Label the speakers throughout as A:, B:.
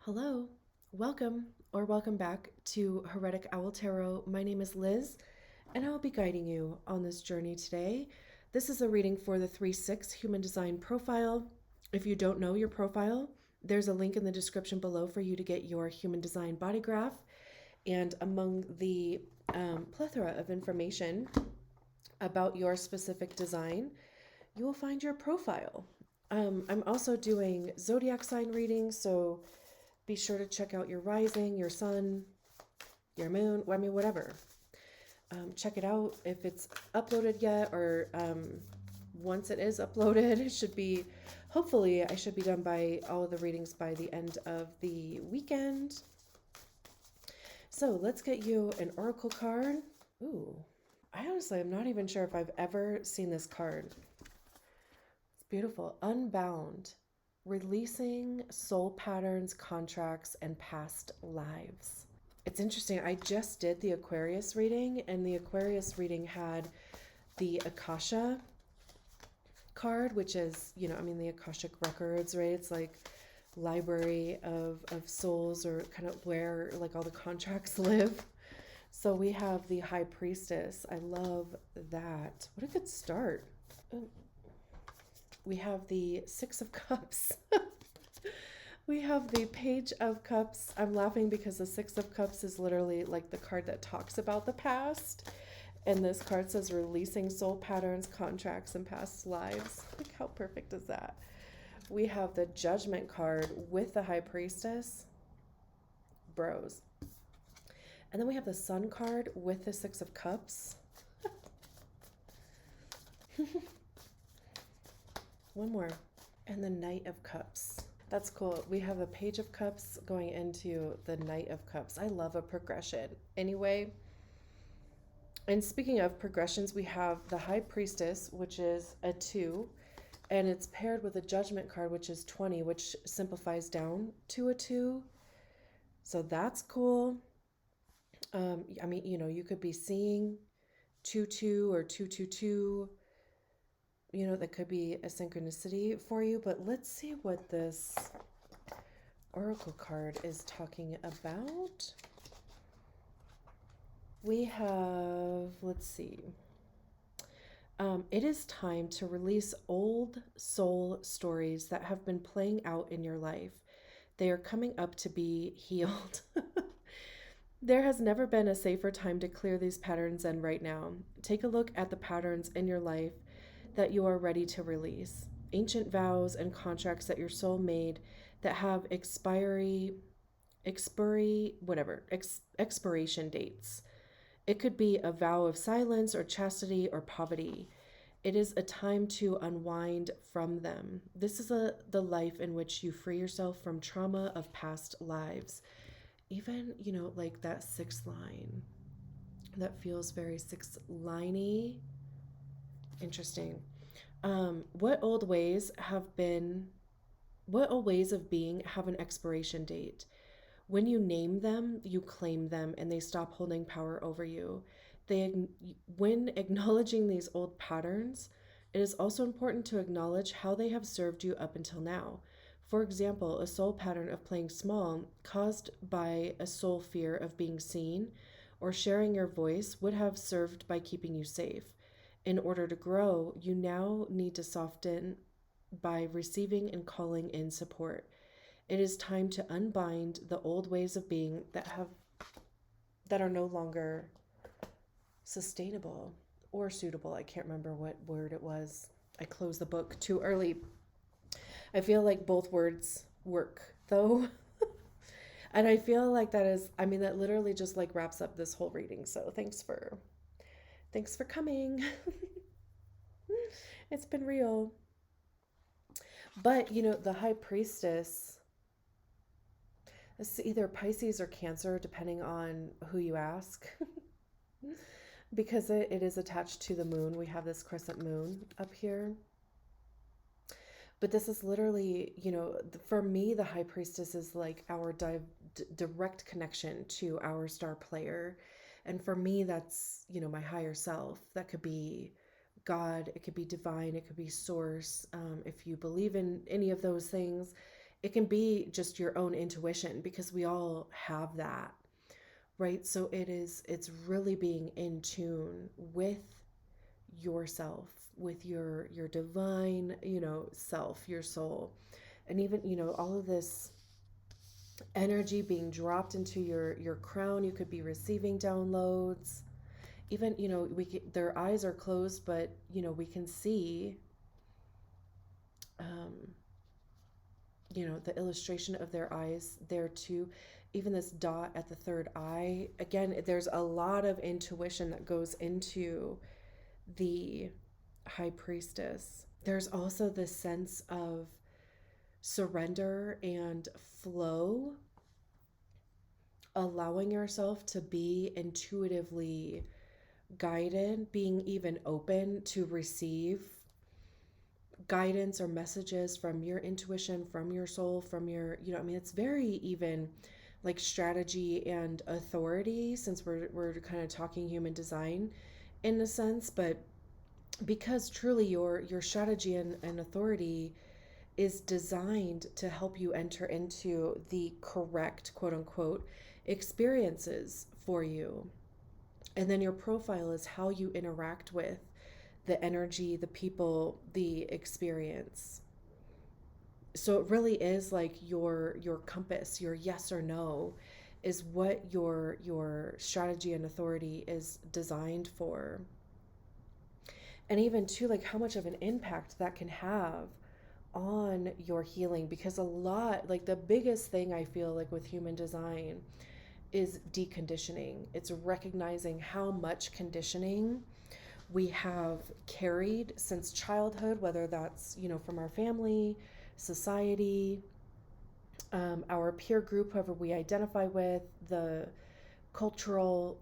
A: Hello, welcome or welcome back to Heretic Owl Tarot. My name is Liz, and I will be guiding you on this journey today. This is a reading for the 3/6 Human Design Profile. If you don't know your profile, there's a link in the description below for you to get your Human Design body graph. And among the plethora of information about your specific design, you will find your profile. I'm also doing zodiac sign readings, so be sure to check out your rising, your sun, your moon, whatever. Check it out if it's uploaded yet, or once it is uploaded, it should be, hopefully, I should be done by all of the readings by the end of the weekend. So let's get you an oracle card. Ooh, I honestly am not even sure if I've ever seen this card. It's beautiful. Unbound. Releasing soul patterns, contracts, and past lives. It's interesting. I just did the Aquarius reading, and the Aquarius reading had the Akasha card, which is, the Akashic records, right? It's like library of souls, or kind of where like all the contracts live. So we have the High Priestess. I love that. What a good start. Ooh. We have the Six of Cups. We have the Page of Cups. I'm laughing because the Six of Cups is literally like the card that talks about the past. And this card says releasing soul patterns, contracts, and past lives. Like, how perfect is that? We have the Judgment card with the High Priestess. Bros. And then we have the Sun card with the Six of Cups. One more. And the Knight of Cups. That's cool. We have a Page of Cups going into the Knight of Cups. I love a progression. Anyway, and speaking of progressions, we have the High Priestess, which is a 2, and it's paired with a Judgment card, which is 20, which simplifies down to a 2. So that's cool. You could be seeing 2-2 or 2-2-2. That could be a synchronicity for you, but let's see what this oracle card is talking about. We have, let's see. It is time to release old soul stories that have been playing out in your life. They are coming up to be healed. There has never been a safer time to clear these patterns than right now. Take a look at the patterns in your life that you are ready to release. Ancient vows and contracts that your soul made that have expiration dates. It could be a vow of silence or chastity or poverty. It is a time to unwind from them. This is the life in which you free yourself from trauma of past lives. Even, like that 6th line. That feels very 6-liney. Interesting. What old ways of being have an expiration date? When you name them, you claim them, and they stop holding power over you. When acknowledging these old patterns, it is also important to acknowledge how they have served you up until now. For example, a soul pattern of playing small caused by a soul fear of being seen or sharing your voice would have served by keeping you safe. In order to grow, you now need to soften by receiving and calling in support. It is time to unbind the old ways of being that are no longer sustainable or suitable. I can't remember what word it was. I closed the book too early. I feel like both words work though. And I feel like that literally just like wraps up this whole reading. So thanks for coming. It's been real. But, the High Priestess, it's either Pisces or Cancer, depending on who you ask. Because it is attached to the moon. We have this crescent moon up here. But this is literally, for me, the High Priestess is like our direct connection to our star player. And for me, that's, my higher self. That could be God, it could be divine, it could be source. If you believe in any of those things, It can be just your own intuition, because we all have that, right? So it's really being in tune with yourself, with your divine, self, your soul. And even, all of this energy being dropped into your crown. You could be receiving downloads. Even, their eyes are closed, but we can see, um, the illustration of their eyes there too. Even this dot at the third eye. Again, there's a lot of intuition that goes into the high priestess. There's also this sense of surrender and flow, allowing yourself to be intuitively guided, being even open to receive guidance or messages from your intuition, from your soul, from your, it's very even like strategy and authority, since we're kind of talking human design in a sense. But because truly your strategy and authority is designed to help you enter into the correct, quote unquote, experiences for you. And then your profile is how you interact with the energy, the people, the experience. So it really is like your compass, your yes or no is what your strategy and authority is designed for. And even too, like how much of an impact that can have on your healing, because a lot, like the biggest thing I feel like with human design is deconditioning. It's recognizing how much conditioning we have carried since childhood, whether that's, from our family, society, our peer group, whoever we identify with, the cultural,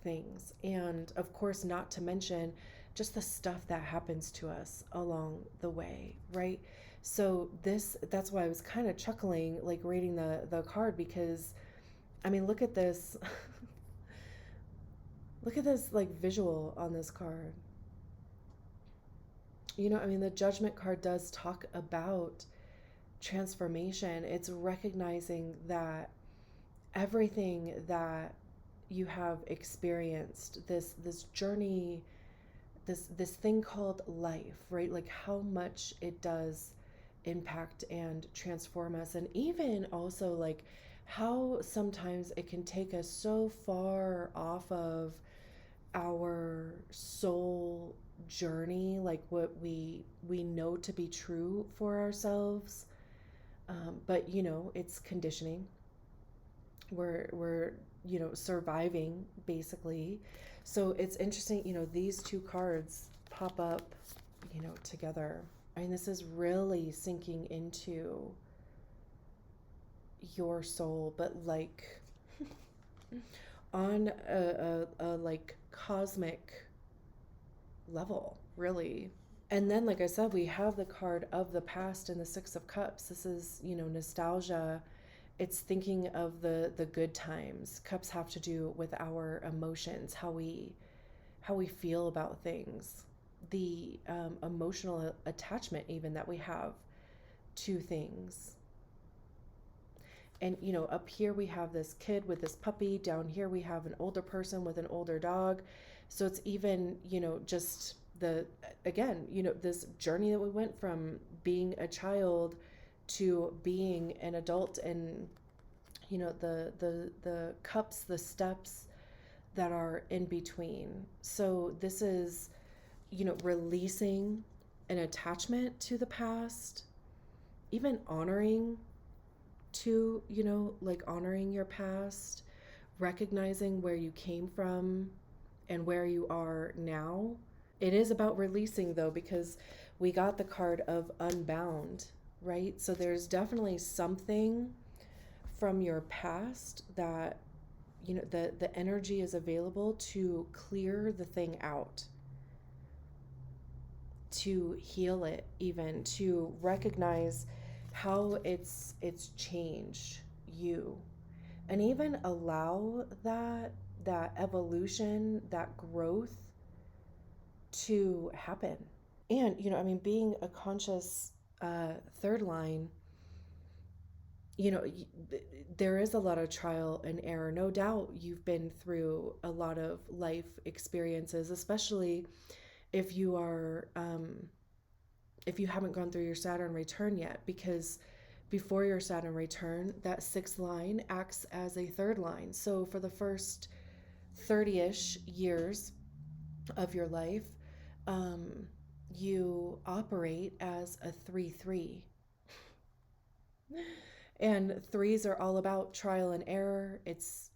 A: things. And of course, not to mention just the stuff that happens to us along the way, right? So that's why I was kind of chuckling, like reading the card, because I mean, look at this. Look at this like visual on this card. The judgment card does talk about transformation. It's recognizing that everything that you have experienced, this journey, this thing called life, right? Like how much it does impact and transform us. And even also like how sometimes it can take us so far off of our soul journey, like what we know to be true for ourselves. But it's conditioning. We're surviving basically. So it's interesting, these two cards pop up, together. I mean, this is really sinking into your soul, but like on a like cosmic level, really. And then, like I said, we have the card of the past and the Six of Cups. This is, nostalgia. It's thinking of the good times. Cups have to do with our emotions, how we feel about things, the emotional attachment even that we have to things. And up here we have this kid with this puppy. Down here we have an older person with an older dog. So it's even, just the, again, this journey that we went from being a child to being an adult, and the cups, the steps that are in between. So this is, releasing an attachment to the past, even honoring to, like honoring your past, recognizing where you came from and where you are now. It is about releasing though, because we got the card of Unbound, right? So there's definitely something from your past that, the energy is available to clear the thing out, to heal it, even to recognize how it's changed you, and even allow that evolution, that growth to happen. And being a conscious third line, you know, there is a lot of trial and error. No doubt you've been through a lot of life experiences, especially if you are, if you haven't gone through your Saturn return yet, because before your Saturn return, that sixth line acts as a third line. So for the first 30-ish years of your life, um, you operate as a 3-3. And threes are all about trial and error. It's,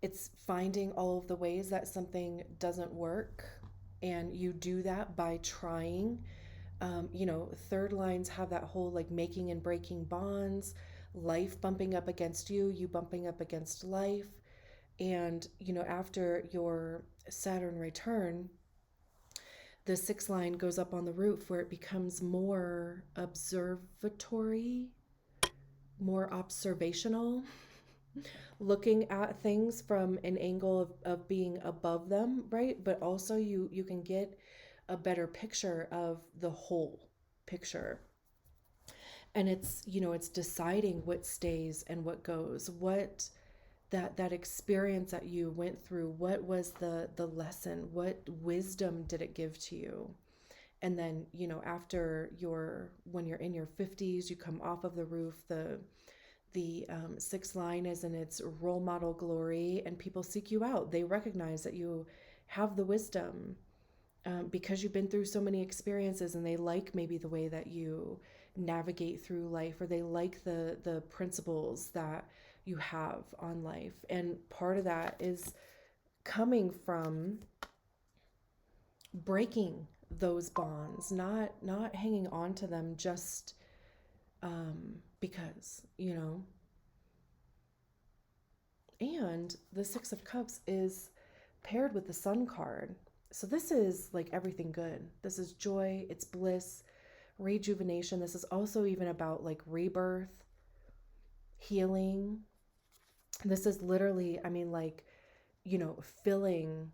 A: it's finding all of the ways that something doesn't work. And you do that by trying. Third lines have that whole like making and breaking bonds, life bumping up against you, you bumping up against life. And, after your Saturn return, the sixth line goes up on the roof where it becomes more observatory, more observational, looking at things from an angle of being above them, right? But also you can get a better picture of the whole picture. And it's deciding what stays and what goes, what that experience that you went through, what was the lesson, what wisdom did it give to you? And then, after when you're in your 50s, you come off of the roof, the sixth line is in its role model glory, and people seek you out. They recognize that you have the wisdom, because you've been through so many experiences, and they like maybe the way that you navigate through life, or they like the principles that you have on life. And part of that is coming from breaking those bonds, not hanging on to them just because, And the Six of Cups is paired with the Sun card. So this is like everything good. This is joy, it's bliss, rejuvenation. This is also even about like rebirth, healing. This is literally, I mean, like, filling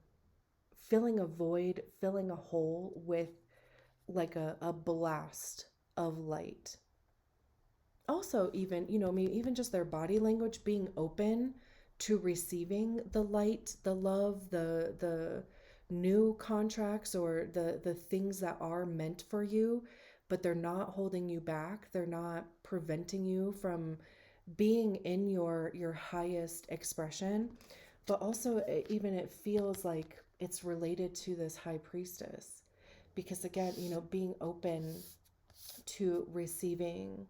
A: a void, filling a hole with like a blast of light. Also, even, I mean, even just their body language, being open to receiving the light, the love, the new contracts, or the things that are meant for you, but they're not holding you back. They're not preventing you from being in your highest expression. But also, even it feels like it's related to this high priestess, because again, being open to receiving,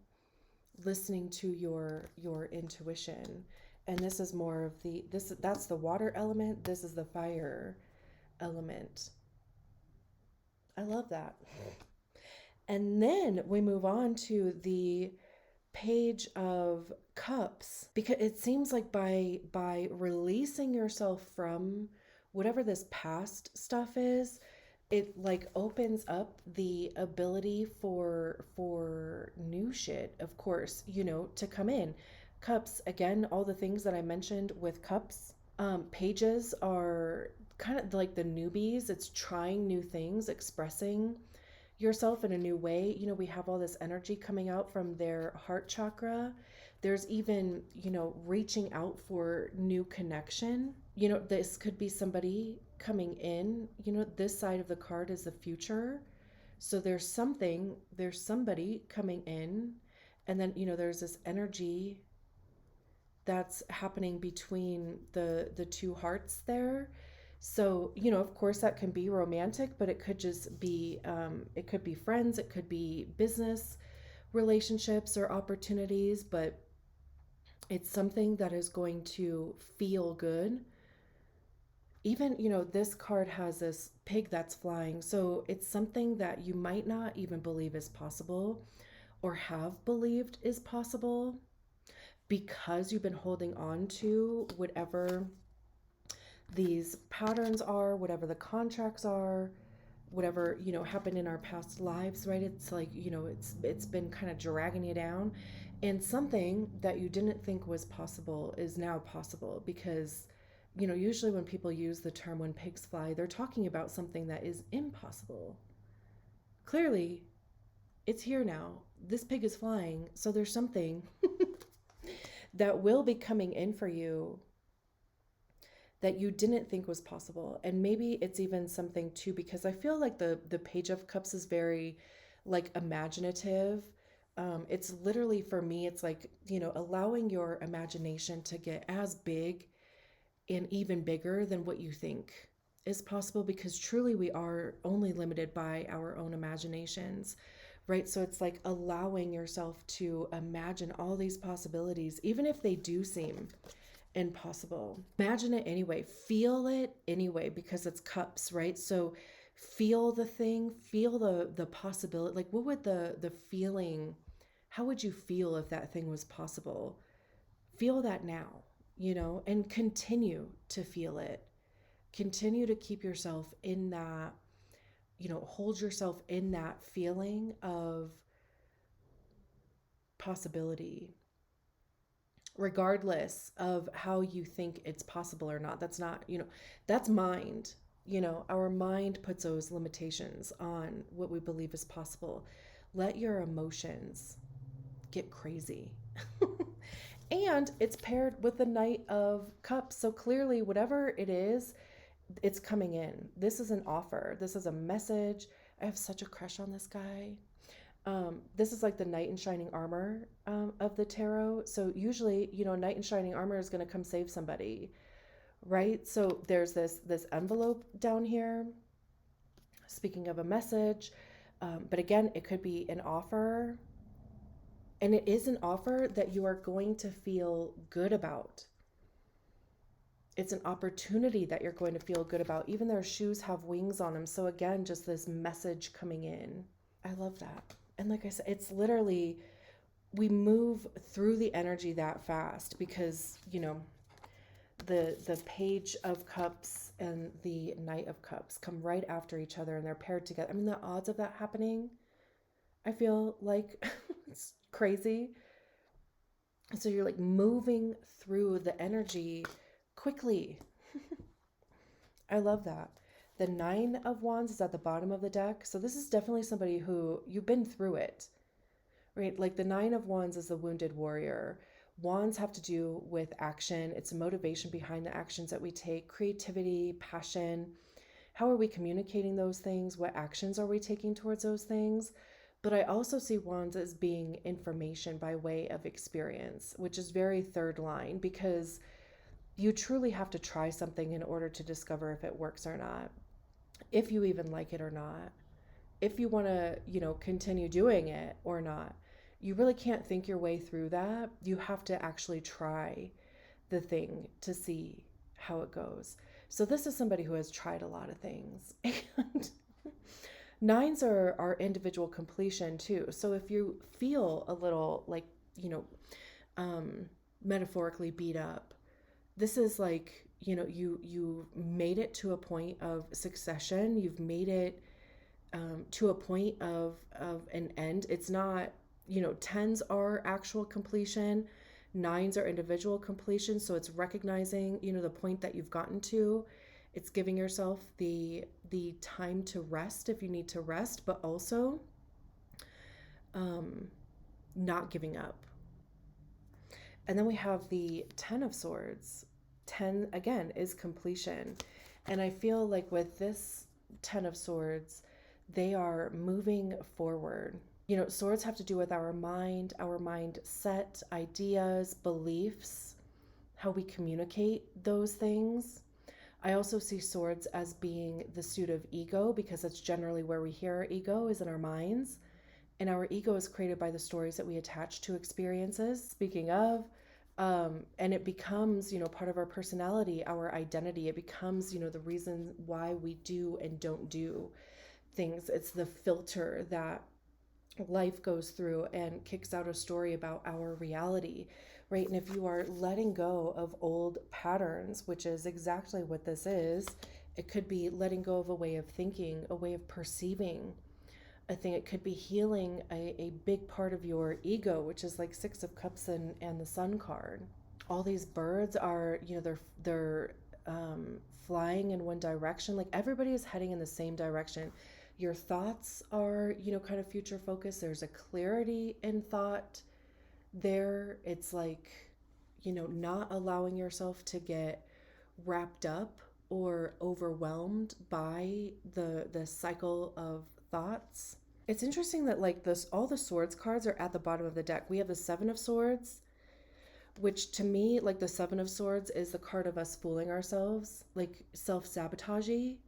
A: listening to your intuition. And this is more of that's the water element, this is the fire element. I love that. And then we move on to the page of cups, because it seems like by releasing yourself from whatever this past stuff is, it like opens up the ability for new shit, of course, to come in. Cups, again, all the things that I mentioned with cups. Pages are kind of like the newbies. It's trying new things, expressing yourself in a new way. We have all this energy coming out from their heart chakra. There's even, reaching out for new connection. This could be somebody coming in. This side of the card is the future. So there's somebody coming in. And then, there's this energy that's happening between the two hearts there. So, of course, that can be romantic, but it could just be, it could be friends, it could be business relationships or opportunities, but it's something that is going to feel good. Even, this card has this pig that's flying. So it's something that you might not even believe is possible, or have believed is possible, because you've been holding on to whatever these patterns are, whatever the contracts are, whatever, happened in our past lives, right? It's like, it's been kind of dragging you down. And something that you didn't think was possible is now possible, because, usually when people use the term "when pigs fly," they're talking about something that is impossible. Clearly, it's here now. this pig is flying. So there's something that will be coming in for you that you didn't think was possible. And maybe it's even something too, because I feel like the Page of Cups is very like imaginative. It's literally, for me, it's like, allowing your imagination to get as big and even bigger than what you think is possible, because truly we are only limited by our own imaginations, right? So it's like allowing yourself to imagine all these possibilities, even if they do seem impossible. Imagine it anyway, feel it anyway, because it's cups, right? So feel the thing, feel the possibility. Like, what would the feeling, how would you feel if that thing was possible? Feel that now, and continue to feel it. Continue to keep yourself in that, hold yourself in that feeling of possibility, regardless of how you think it's possible or not. That's not, that's mind. Our mind puts those limitations on what we believe is possible. Let your emotions get crazy. And it's paired with the Knight of Cups. So clearly, whatever it is, it's coming in. This is an offer. This is a message. I have such a crush on this guy. This is like the knight in shining armor of the tarot. So usually, knight in shining armor is going to come save somebody, right? So there's this envelope down here. Speaking of a message, but again, it could be an offer. And it is an offer that you are going to feel good about. It's an opportunity that you're going to feel good about. Even their shoes have wings on them. So again, just this message coming in. I love that. And like I said, it's literally, we move through the energy that fast because, the Page of Cups and the Knight of Cups come right after each other and they're paired together. I mean, the odds of that happening, I feel like it's crazy. So you're like moving through the energy quickly. I love that. The Nine of Wands is at the bottom of the deck. So this is definitely somebody who you've been through it, right? Like the Nine of Wands is the wounded warrior. Wands have to do with action. It's a motivation behind the actions that we take, creativity, passion. How are we communicating those things? What actions are we taking towards those things? But I also see Wands as being information by way of experience, which is very third line, because you truly have to try something in order to discover if it works or not, if you even like it or not, if you want to, continue doing it or not. You really can't think your way through that. You have to actually try the thing to see how it goes. So this is somebody who has tried a lot of things. And nines are individual completion too. So if you feel a little like, metaphorically beat up, this is like, you made it to a point of succession. You've made it to a point of an end. It's not, tens are actual completion. Nines are individual completion. So it's recognizing, the point that you've gotten to. It's giving yourself the time to rest if you need to rest, but also not giving up. And then we have the Ten of Swords. 10, again, is completion. And I feel like with this Ten of Swords, they are moving forward. Swords have to do with our mindset, ideas, beliefs, how we communicate those things. I also see swords as being the suit of ego, because that's generally where we hear our ego, is in our minds. And our ego is created by the stories that we attach to experiences. Speaking of, and it becomes, part of our personality, our identity. It becomes, the reason why we do and don't do things. It's the filter that life goes through and kicks out a story about our reality, right? And if you are letting go of old patterns, which is exactly what this is, it could be letting go of a way of thinking, a way of perceiving a thing. It could be healing a big part of your ego, which is like Six of Cups and the Sun card. All these birds are, they're flying in one direction. Like everybody is heading in the same direction. Your thoughts are, kind of future focused. There's a clarity in thought there. It's like, not allowing yourself to get wrapped up or overwhelmed by the cycle of thoughts. It's interesting that like this all the swords cards are at the bottom of the deck. We have the 7 of Swords, which to me, like the 7 of Swords is the card of us fooling ourselves, like self-sabotagey.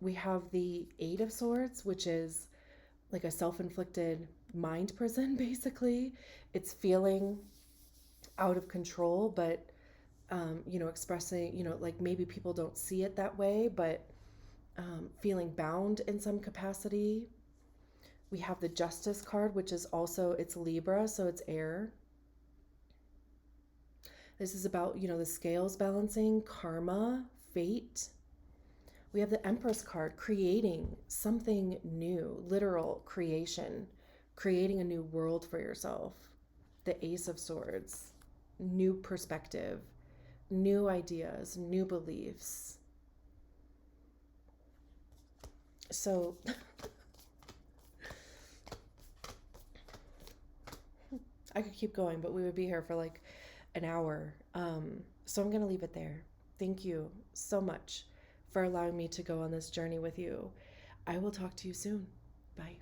A: We have the 8 of Swords, which is like a self-inflicted mind prison, basically. It's feeling out of control, but expressing, like maybe people don't see it that way, but feeling bound in some capacity. We have the Justice card, which is also, it's Libra, so it's air. This is about, the scales balancing, karma, fate. We have the Empress card, creating something new, literal creation, creating a new world for yourself. The Ace of Swords, new perspective, new ideas, new beliefs. So I could keep going, but we would be here for like an hour. So I'm going to leave it there. Thank you so much for allowing me to go on this journey with you. I will talk to you soon. Bye.